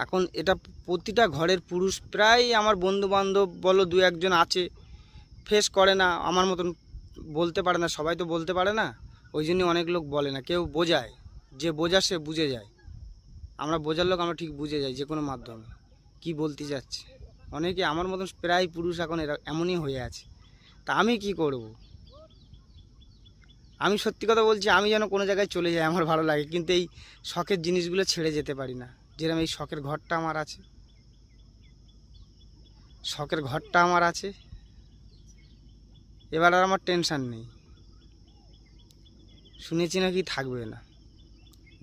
এখন এটা প্রতিটা ঘরের পুরুষ, প্রায় আমার বন্ধুবান্ধব বলো দু একজন আছে ফেস করে না, আমার মতন বলতে পারে না, সবাই তো বলতে পারে না, ওই জন্য অনেক লোক বলে না, কেউ বোঝায়, যে বোঝা সে বুঝে যায়। আমরা বোঝার লোক আমরা ঠিক বুঝে যাই যে কোনো মাধ্যমে কি বলতে যাচ্ছে। অনেকে আমার মতন প্রায় পুরুষ এখন এমনই হয়ে আছে। তা আমি কি করব? আমি সত্যি কথা বলছি, আমি যেন কোনো জায়গায় চলে যাই আমার ভালো লাগে, কিন্তু এই শখের জিনিসগুলো ছেড়ে যেতে পারি না। যেরকম এই শখের ঘরটা আমার আছে, শখের ঘরটা আমার আছে, এবার আর আমার টেনশান নেই। শুনেছি নাকি থাকবে না,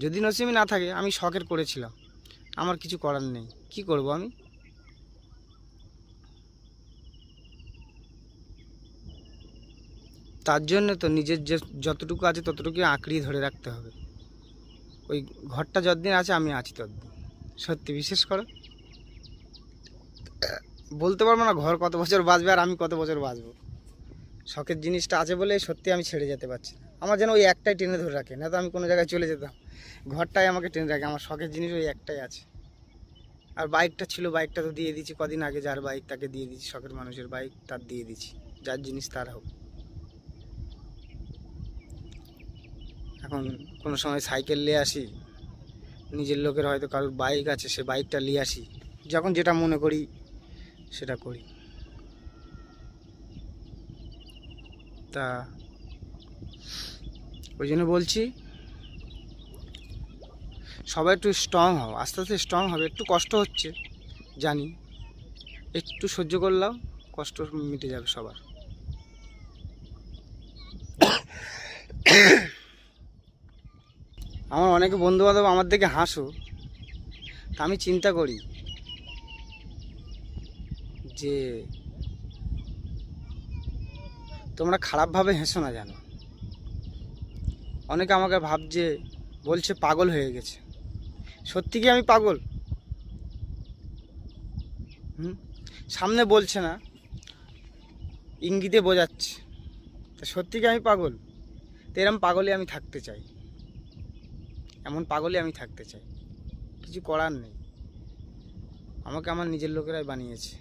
যদি নসিবে না থাকে, আমি শখের করেছিলাম, আমার কিছু করার নেই, কি করব আমি? তার জন্য তো নিজের যে যতটুকু আছে ততটুকু আঁকড়িয়ে ধরে রাখতে হবে। ওই ঘরটা যতদিন আছে আমি আছি ততদিন। সত্যি বিশেষ করো, বলতে পারবো না ঘর কত বছর বাঁচবে আর আমি কত বছর বাঁচবো। শখের জিনিসটা আছে বলে সত্যি আমি ছেড়ে যেতে পারছি না। আমার যেন ওই একটাই টেনে ধরে রাখে, না তো আমি কোনো জায়গায় চলে যেতাম, ঘরটাই আমাকে টেনে রাখে। আমার শখের জিনিস ওই একটাই আছে। আর বাইকটা ছিল, বাইকটা তো দিয়ে দিচ্ছি কদিন আগে, যার বাইক তাকে দিয়ে দিচ্ছি, শখের মানুষের বাইক তার দিয়ে দিচ্ছি, যার জিনিস তার হোক। এখন কোনো সময় সাইকেল নিয়ে আসি, নিজের লোকের হয়তো কারোর বাইক আছে, সে বাইকটা নিয়ে আসি, যখন যেটা মনে করি সেটা করি। তা ওই জন্য বলছি, সবাই একটু স্ট্রং হও, আস্তে আস্তে স্ট্রং হবে। একটু কষ্ট হচ্ছে জানি, একটু সহ্য করলাম, কষ্ট মিটে যাবে সবার। আমার অনেকে বন্ধুবান্ধব আমার দিকে হাসো, তা আমি চিন্তা করি যে তোমরা খারাপভাবে হেসো না জানো। অনেকে আমাকে ভাবছে, বলছে পাগল হয়ে গেছে। সত্যি কি আমি পাগল? সামনে বলছে না, ইঙ্গিতে বোঝাচ্ছে। তা সত্যি কি আমি পাগল? তো এরম পাগলই আমি থাকতে চাই, এমন পাগলই আমি থাকতে চাই। কিছু করার নেই, আমাকে আমার নিজের লোকেরাই বানিয়েছে।